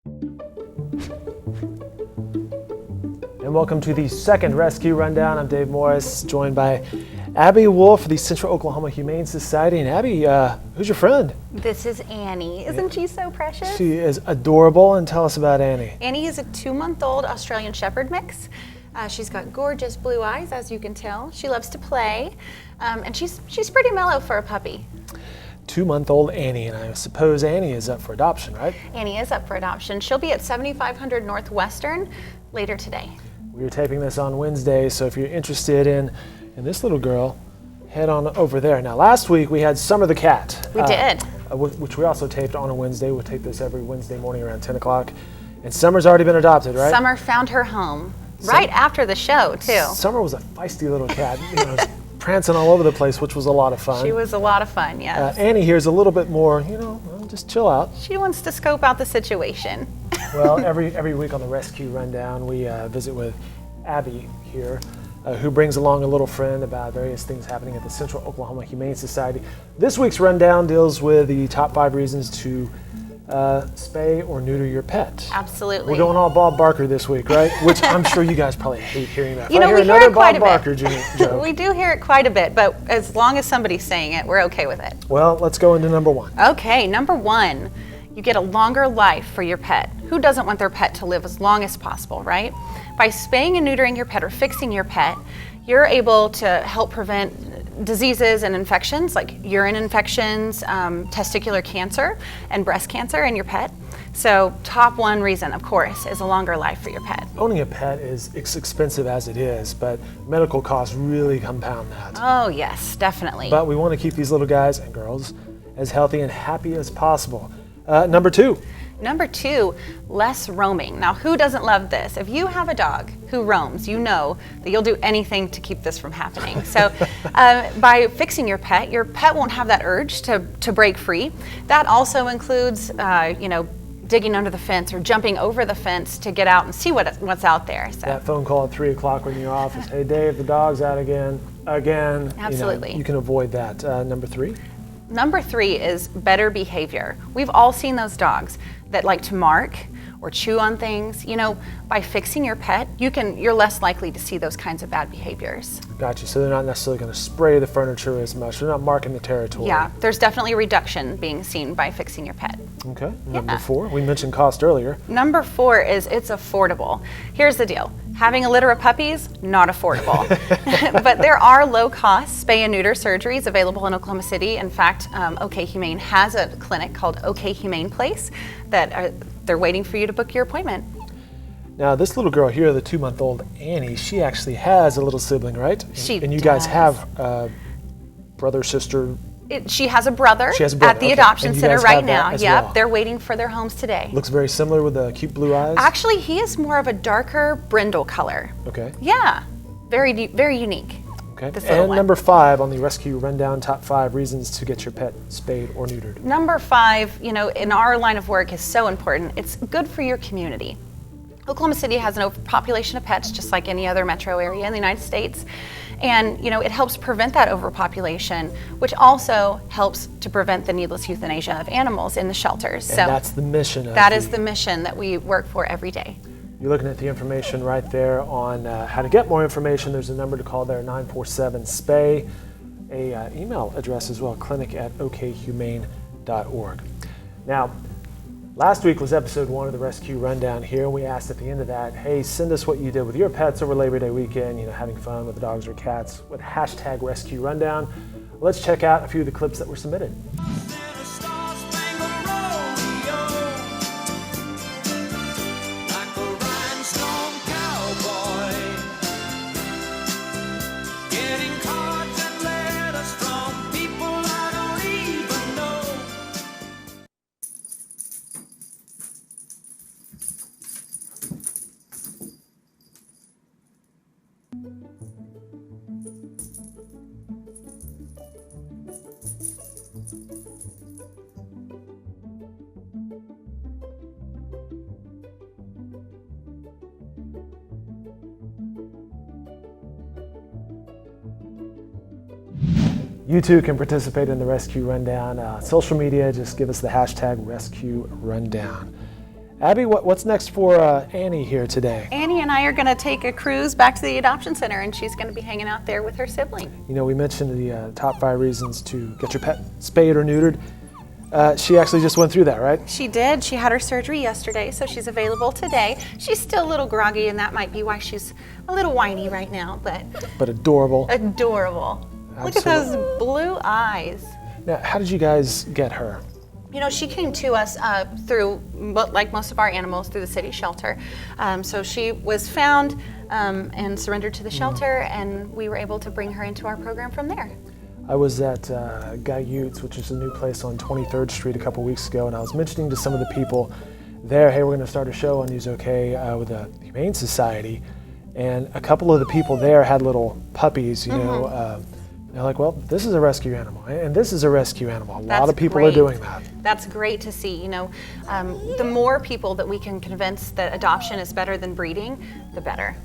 And welcome to the second Rescue Rundown. I'm Dave Morris, joined by Abby Wolf of the Central Oklahoma Humane Society. And Abby, who's your friend? This is Annie. Isn't she so precious? She is adorable. And tell us about Annie. Annie is a 2-month-old Australian Shepherd mix. She's got gorgeous blue eyes, as you can tell. She loves to play, and she's pretty mellow for a puppy. 2-month-old Annie, and I suppose Annie is up for adoption, right? Annie is up for adoption. She'll be at 7500 Northwestern later today. We're taping this on Wednesday, so if you're interested in this little girl, head on over there. Now, last week we had Summer the cat. We did. Which we also taped on a Wednesday. We'll tape this every Wednesday morning around 10 o'clock. And Summer's already been adopted, right? Summer found her home right after the show, too. Summer was a feisty little cat, prancing all over the place, which was a lot of fun. She was a lot of fun, yes. Annie here is a little bit more, just chill out. She wants to scope out the situation. Well, every week on the Rescue Rundown, we visit with Abby here, who brings along a little friend about various things happening at the Central Oklahoma Humane Society. This week's rundown deals with the top 5 reasons to spay or neuter your pet. Absolutely. We're going all Bob Barker this week, right? Which I'm sure you guys probably hate hearing that. We hear another it quite Bob a Barker bit. joke. We do hear it quite a bit, but as long as somebody's saying it, we're okay with it. Well, let's go into number 1. Okay, number 1, you get a longer life for your pet. Who doesn't want their pet to live as long as possible, right? By spaying and neutering your pet or fixing your pet, you're able to help prevent diseases and infections like urine infections, testicular cancer, and breast cancer in your pet. So top 1 reason, of course, is a longer life for your pet. Owning a pet is expensive as it is, but medical costs really compound that. Oh yes, definitely. But we want to keep these little guys and girls as healthy and happy as possible. Number 2. Number 2, less roaming. Now, who doesn't love this? If you have a dog who roams, you know that you'll do anything to keep this from happening. So by fixing your pet won't have that urge to break free. That also includes, digging under the fence or jumping over the fence to get out and see what's out there. So. That phone call at 3 o'clock when you're in your office, hey Dave, the dog's out again. Absolutely. You can avoid that. Number 3. Number 3 is better behavior. We've all seen those dogs that like to mark or chew on things. By fixing your pet, you're less likely to see those kinds of bad behaviors. Gotcha. So they're not necessarily going to spray the furniture as much. They're not marking the territory. Yeah, there's definitely a reduction being seen by fixing your pet. Okay. Number 4, we mentioned cost earlier. Number 4 is it's affordable. Here's the deal. Having a litter of puppies, not affordable. But there are low-cost spay and neuter surgeries available in Oklahoma City. In fact, OK Humane has a clinic called OK Humane Place that they're waiting for you to book your appointment. Now, this little girl here, the 2-month-old Annie, she actually has a little sibling, right? And you guys have brother, sister. She has a brother at the adoption center right now. Yep, well. They're waiting for their homes today. Looks very similar with the cute blue eyes. Actually, he is more of a darker brindle color. Okay. Yeah, very, very unique. Okay. And number 5 on the Rescue Rundown, top 5 reasons to get your pet spayed or neutered. Number 5, in our line of work is so important. It's good for your community. Oklahoma City has an overpopulation of pets, just like any other metro area in the United States. And, it helps prevent that overpopulation, which also helps to prevent the needless euthanasia of animals in the shelters. And that's the mission. That is the mission that we work for every day. You're looking at the information right there on how to get more information. There's a number to call there, 947-SPAY. A email address as well, clinic@okhumane.org. Now, last week was episode 1 of the Rescue Rundown here. We asked at the end of that, hey, send us what you did with your pets over Labor Day weekend, having fun with the dogs or cats with hashtag Rescue Rundown. Let's check out a few of the clips that were submitted. You too can participate in the Rescue Rundown. Social media, just give us the hashtag Rescue Rundown. Abby, what's next for Annie here today? Annie and I are going to take a cruise back to the adoption center, and she's going to be hanging out there with her sibling. You know, we mentioned the top 5 reasons to get your pet spayed or neutered. She actually just went through that, right? She did. She had her surgery yesterday, so she's available today. She's still a little groggy, and that might be why she's a little whiny right now, But adorable. Adorable. Absolutely. Look at those blue eyes. Now, how did you guys get her? You know, she came to us through, like most of our animals, through the city shelter. So she was found and surrendered to the shelter, and we were able to bring her into our program from there. I was at Guy Utes, which is a new place on 23rd Street a couple weeks ago, and I was mentioning to some of the people there, hey, we're going to start a show on News OK with the Humane Society, and a couple of the people there had little puppies, you know. They're like, well, this is a rescue animal, and this is a rescue animal. A lot of people are doing that. That's great to see. You know, the more people that we can convince that adoption is better than breeding, the better.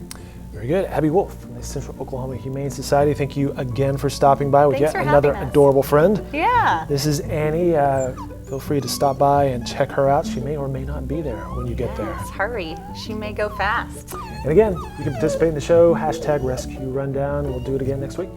Very good. Abby Wolf from the Central Oklahoma Humane Society. Thank you again for stopping by with Thanks yet for another having us. adorable friend. Yeah. This is Annie. Feel free to stop by and check her out. She may or may not be there when you get there. Yes, hurry. She may go fast. And again, you can participate in the show, #Rescue Rundown. We'll do it again next week.